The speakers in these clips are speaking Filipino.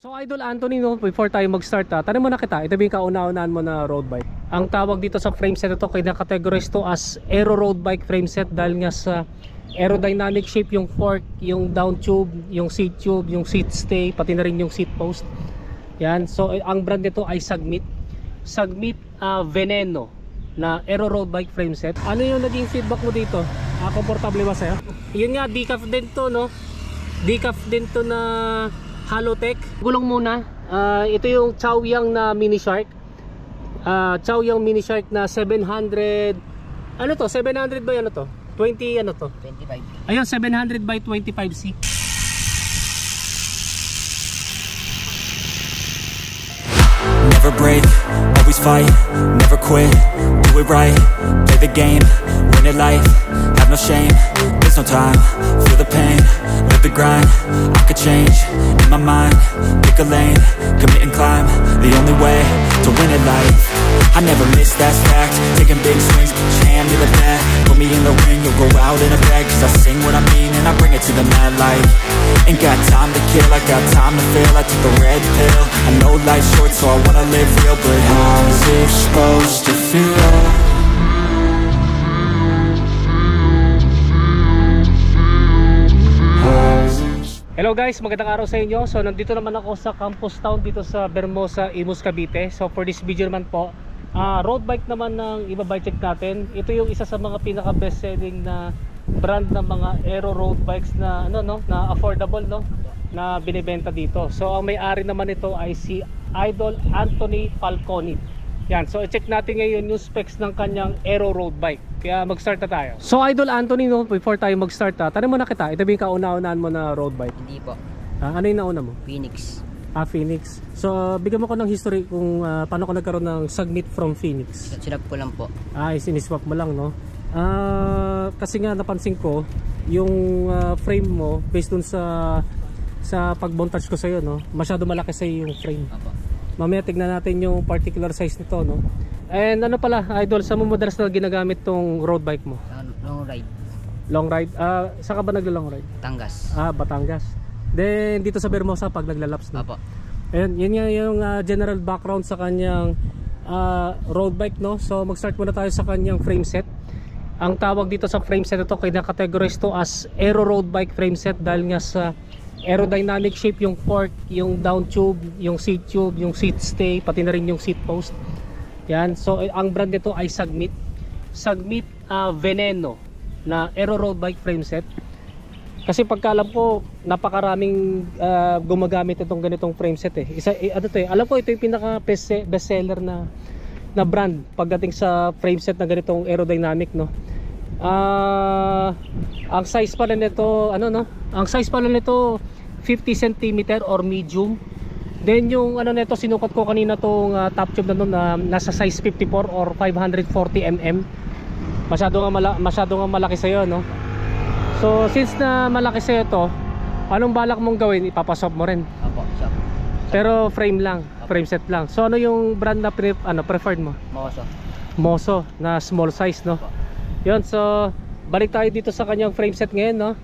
So Idol Anthony, no, before tayo mag-start, tanong mo na kita, ito yung kauna-unahan mo na road bike. Ang tawag dito sa frame set ito, kaya na-categorize to as aero road bike frame set dahil nga sa aerodynamic shape, yung fork, yung down tube, yung seat stay, pati na rin yung seat post. Yan, so ang brand nito ay Sagmit Veneno na aero road bike frame set. Ano yung naging feedback mo dito? Komportable ba sa'yo? Yun nga, decaf din to, no? Decaf din to na Halotech. Gulong muna. Ito yung Chaoyang na Mini Shark. Chaoyang Mini Shark na 700. Ano to? 700 by ano to? 20 ano to? 25. Ayun, 700 by 25C. Never break, always fight, never quit, do it right, play the game, win it life, have no shame, there's no time, feel the pain, live the grind, I could change, in my mind, pick a lane, commit and climb, the only way to win it life, I never miss, that's fact, taking big swings, put your hand to the bat, put me in the ring, you'll go out in a bag, cause I sing what I mean and I bring it to the mad light, ain't got time to kill, I got time to feel, I took the red pill, I know life's short so I wanna live real, but how's it supposed to feel? Hello guys, magandang araw sa inyo. So nandito naman ako sa Campus Town dito sa Bermosa, Imus, Cavite. So for this video naman po, road bike naman ng ibabike check natin. Ito yung isa sa mga pinaka best selling na brand ng mga aero road bikes na na affordable, no, na binibenta dito. So ang may-ari naman ito ay si Idol Anthony Falconi. Yan, so i-check natin ngayon yung specs ng kanyang aero road bike. Kaya mag-start na tayo. So Idol Anthony, no, before tayo mag-start, tanong mo na kita, ito yung kauna-unahan mo na road bike? Hindi po. Ano yung nauna mo? Phoenix. Phoenix. So bigyan mo ko ng history kung paano ko nagkaroon ng Sagmit from Phoenix. Sinap ko lang po. Siniswap mo lang, no? Kasi nga napansin ko yung frame mo based dun sa pag-montage ko sa'yo, no? Masyado malaki sa'yo yung frame. Apo. Mamaya tignan natin yung particular size nito, no? And ano pala, Idol, saan mo madalas na ginagamit tong road bike mo? Long ride. Long ride? Saan ka ba nagla-long ride? Batangas. Batangas. Then dito sa Bermosa pag naglalaps, no? Apo. Ayun, yun nga yung general background sa kanyang road bike, no? So mag-start muna tayo sa kanyang frame set. Ang tawag dito sa frame set ito, kaya na-categorize to as aero road bike frame set dahil nga sa aerodynamic shape, yung fork, yung down tube, yung seat stay, pati na rin yung seat post. Yan, so ang brand nito ay Sagmit Veneno na aero road bike frame set. Kasi pagkaalam ko, napakaraming gumagamit itong ganitong frame set eh. Alam ko ito yung pinaka best seller na brand pagdating sa frame set na ganitong aerodynamic, no. Ang size pala nito, ang size pala nito 50 cm or medium. Then yung nito, sinukat ko kanina tong top tube na nasa size 54 or 540 mm. Masyado nga malaki sa'yo, no? So since na malaki sa'yo to, anong balak mong gawin? Ipapaswap mo rin? Apo, shop. Pero frame lang, frame set lang. So ano yung brand na preferred mo? Moso na small size, no? Apo. Yun, so balik tayo dito sa kanyang frame set ngayon, no?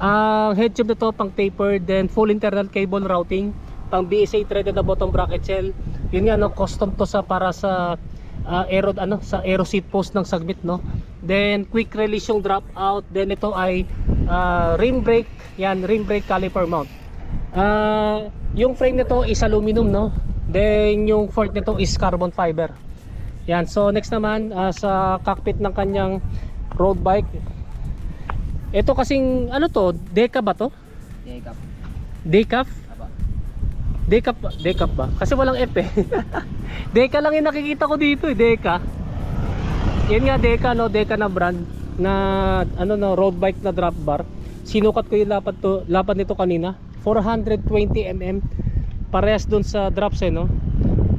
Ang head tube na to pang taper, then full internal cable routing, pang BSA threaded na bottom bracket shell. Yun nga, no, custom to para sa aero seat post ng Sagmit, no. Then quick release yung drop out. Then ito ay rim brake, yan, rim brake caliper mount. Yung frame nito is aluminum, no. Then yung fork nito is carbon fiber. Yan, so next naman sa cockpit ng kanyang road bike. Ito kasing Deca ba to? Decaf. Decaf? Apo. Decaf ba? Kasi walang F eh. Deca lang yung nakikita ko dito eh, Deca. Yan nga, Deca, no, Deca na brand na road bike na drop bar. Sinukat ko yung lapad nito kanina, 420 mm. Parehas dun sa drops eh, no.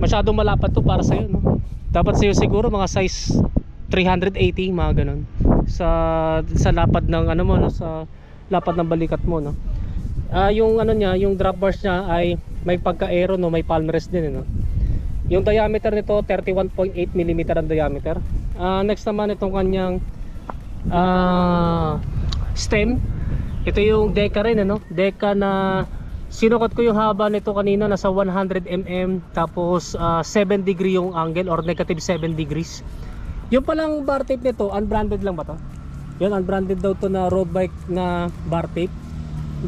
Masyadong malapad to para sa iyo, no. Dapat sa iyo siguro mga size 380, mga ganun. Sa lapad ng mo, no, sa lapad ng balikat mo, no. Yung niya, yung drop bars niya ay may pagka-aero, no, may palm rest din, no. Yung diameter nito 31.8 mm ang diameter. Next naman itong kanyang stem. Ito yung Deca rin, Deca na Sinukot ko yung haba nito kanina, nasa 100 mm, tapos 7 degree yung angle or negative 7 degrees. Yung palang bar tape nito, unbranded lang ba to? Yun, unbranded daw to na road bike na bar tape.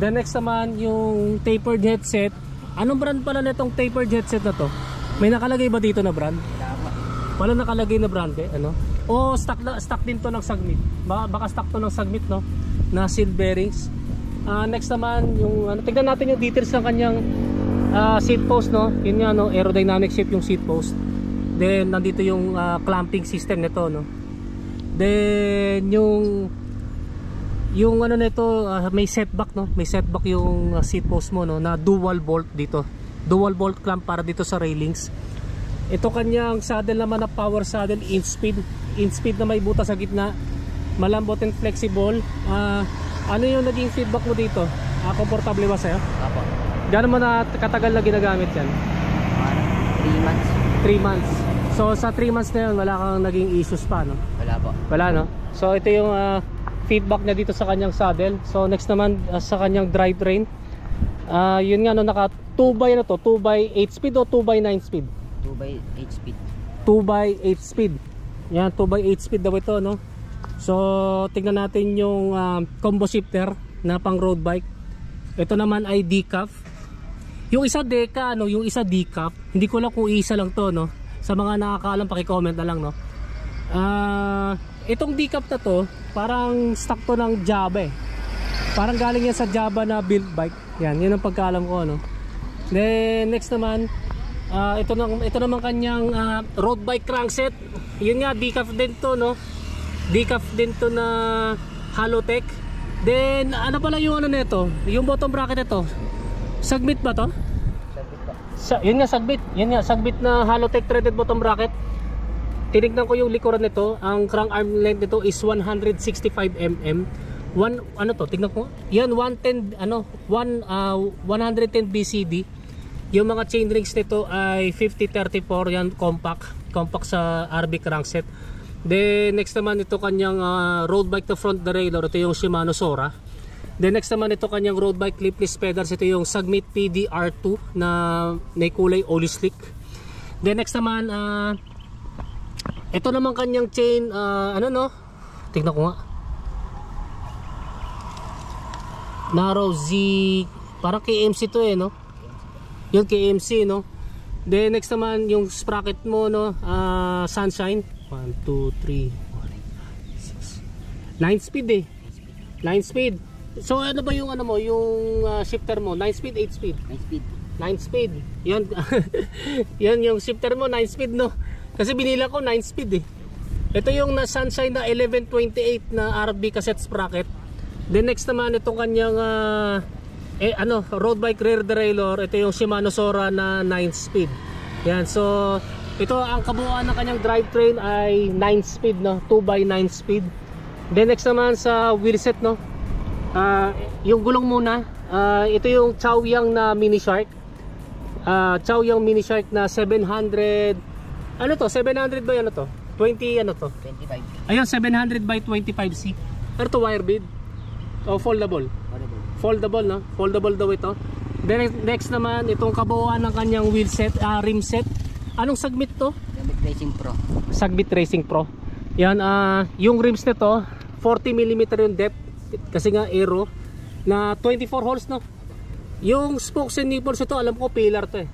The next naman yung tapered headset. Anong brand pala nitong tapered headset na to? May nakalagay ba dito na brand? Wala nakalagay na brand eh, ano? O stock din to ng Sagmit. Baka stock to ng Sagmit, no? Na seal bearings. Next naman yung tignan natin yung details ng kanyang seat post, no? Yun nga, no, aerodynamic shape yung seat post. Then nandito yung clamping system nito, no? Then yung ano nito, may setback, no? May setback yung seat post mo, no, na dual bolt dito. Dual bolt clamp para dito sa railings. Ito kanyang saddle naman na power saddle, inch speed na may butas sa gitna. Malambot and flexible. Ano yung naging feedback mo dito? Komportable ba sa'yo? Apo. Gano'n mo na katagal na ginagamit yan? 3 months. 3 months. So sa 3 months na yun, wala kang naging issues pa, no? Wala po. Wala, no? So ito yung feedback niya dito sa kanyang saddle. So next naman sa kanyang drivetrain. Yun nga, no, naka 2x 2x8 speed o 2x9 speed? 2x8 speed. 2x8 speed. Yan, 2x8 speed daw ito, no? So tignan natin yung combo shifter na pang road bike. Ito naman ay decaf. Yung isa deca, no? Yung isa decaf. Hindi ko lang kung isa lang to, no? Sa mga nakakaalam, paki-comment na lang, no? Itong decaf na to, parang stock to ng Java eh. Parang galing yan sa Java na build bike. Yan, yun ang pagkaalam ko, no? Then next naman, ito naman kanyang road bike crankset. Yun nga, decaf din to, no? Decaf din to na Halotech. Then ano pala yung ano nito? Yung bottom bracket nito. Sagmit ba to? Sabi po. Yun nga, Sagbit. Yun nga, Sagbit na Halotech threaded bottom bracket. Tinignan ko yung likuran nito. Ang crank arm length nito is 165 mm. Ano to? Tignan ko. Yan 110 110 BCD. Yung mga chain rings nito ay 5034. Yan compact sa RB crankset. Then next naman ito kanyang road bike to front derailleur. Ito yung Shimano Sora. Then next naman ito kanyang road bike clipless pedals. Ito yung Sagmit PD R2 na may kulay Oli Slick. Then next naman ito naman kanyang chain, ano, no? Tignan ko nga. Narrow Z, parang KMC to eh, no? Yung KMC, no? Then next naman yung sprocket mo, no? Sunshine 1, 2, 3, 4, 5, 6 9 speed eh. 9 speed. So ano ba yung ano mo, yung shifter mo? 9 speed, 8 speed? 9 speed. 9 speed. Yan. Yan yung shifter mo, 9 speed, no? Kasi binila ko 9 speed eh. Ito yung na Sunshine na 1128 na RB cassette sprocket. Then next naman itong kanyang road bike rear derailleur. Ito yung Shimano Sora na 9 speed. Yan, so ito ang kabuuan ng kanyang drivetrain ay 9 speed, no? 2x9 speed. Then next naman sa wheelset, no? Yung gulong muna, ito yung Chaoyang na Mini Shark. Chaoyang Mini Shark na 700. Ano to? 700 by ano to? 20 ano to? 25. Ayun, 700 by 25C. Ano to, wire bead? O foldable? Foldable, no? Foldable daw ito. Then next naman, itong kabuuan ng kanyang wheel set, rim set. Anong Sagmit to? Sagbit Racing Pro. Sagbit Racing Pro. Yan, yung rims nito 40mm yung depth kasi nga aero na 24 holes, no? Yung spokes and nipples ito, alam ko pillar to eh.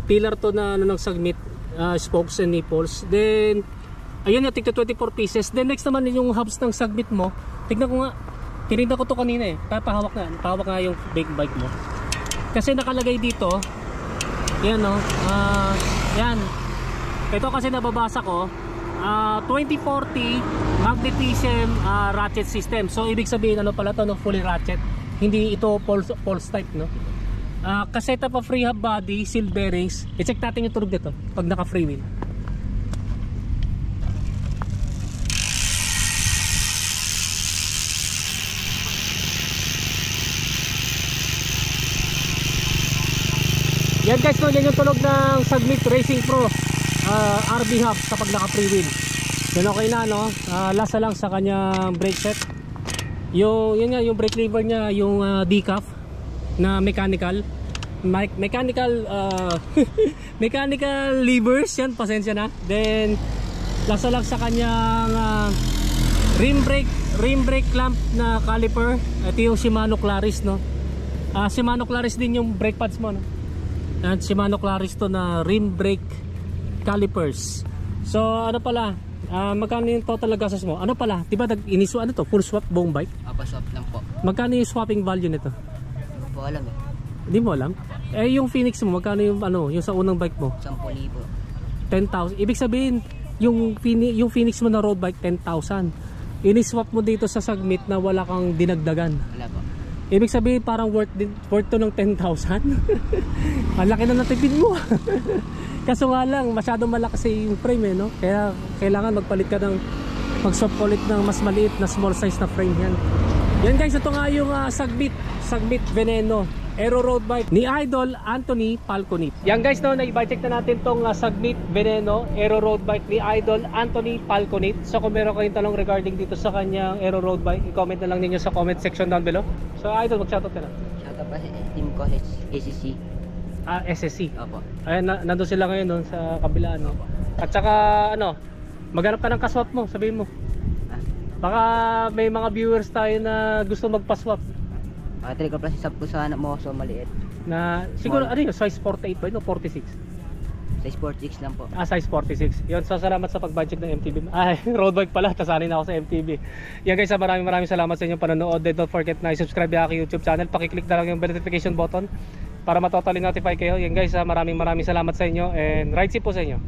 Pillar to na ano ng Sagmit, spokes and nipples. Then ayun, tigto 24 pieces. Then next naman yung hubs ng Sagmit mo. Tignan ko nga. Tinignan ko to kanina eh. Pahawak nga yung big bike mo. Kasi nakalagay dito, yan, no? Yan. Ito kasi nababasa ko, 2040 magnetism ratchet system. So ibig sabihin ano pala to, no? Fully ratchet. Hindi ito pulse type, no? Kaseta pa free hub body, seal bearings. I-check natin yung tunog nito pag naka free wheel. Yan guys, no, yan yung tunog ng Sagmit Racing Pro RB hub kapag naka free wheel. Yan okay na, no? Last na lang sa kanyang brake set. Yun nga, yung brake lever nya, yung decaf. na mechanical. Mechanical mechanical levers yan, pasensya na. Then lasa lang sa kanyang rim brake clamp na caliper. Ito yung Shimano Claris, no. Shimano Claris din yung brake pads mo, no. At Shimano Claris to na rim brake calipers. So ano pala, magkano yung total gastos mo? Ano pala, diba ano to, full swap buong bike? Swap lang po. Magkano yung swapping value nito? Hindi po alam eh. Hindi mo alam? Yung Phoenix mo, magkano yung yung sa unang bike mo? 10,000. 10,000. Ibig sabihin, yung Phoenix mo na road bike 10,000. Ini-swap mo dito sa Sagmit na wala kang dinagdagan. Wala po. Ibig sabihin parang worth to ng 10,000. Ang laki na natipid mo. Kaso nga lang, masyadong malakas yung frame, no? Kaya kailangan magpalit ka mag-swap ulit ng mas maliit na small size na frame yan. Yan guys, ito nga yung Sagmit Veneno Aero Road Bike ni Idol Anthony Falconit. Yan guys, no, na-i-check na natin tong Sagmit Veneno Aero Road Bike ni Idol Anthony Falconit. So kung meron kayong tanong regarding dito sa kanyang Aero Road Bike, i-comment na lang ninyo sa comment section down below. So Idol, mag-shoutout ka na. Shoutout pa sa team ko, ACC. SSC. Opo. Ayan, nandun sila ngayon doon sa kabila, no? At saka maghanap ka ng kaswap mo, sabihin mo. Baka may mga viewers tayo na gusto magpa-swap. Trickle plus isap ko sa anak mo, so maliit. Na siguro ano yun, size 48 ba yun o 46? Size 46 lang po. Size 46. Yun, so salamat sa pag-budget ng MTB. Road bike pala, tasanin na ako sa MTB. Yan guys, maraming salamat sa inyong panonood. Don't forget na i-subscribe yung aking YouTube channel. Pakiclick na lang yung notification button para matotally notify kayo. Yan guys, maraming salamat sa inyo and ride safe po sa inyo.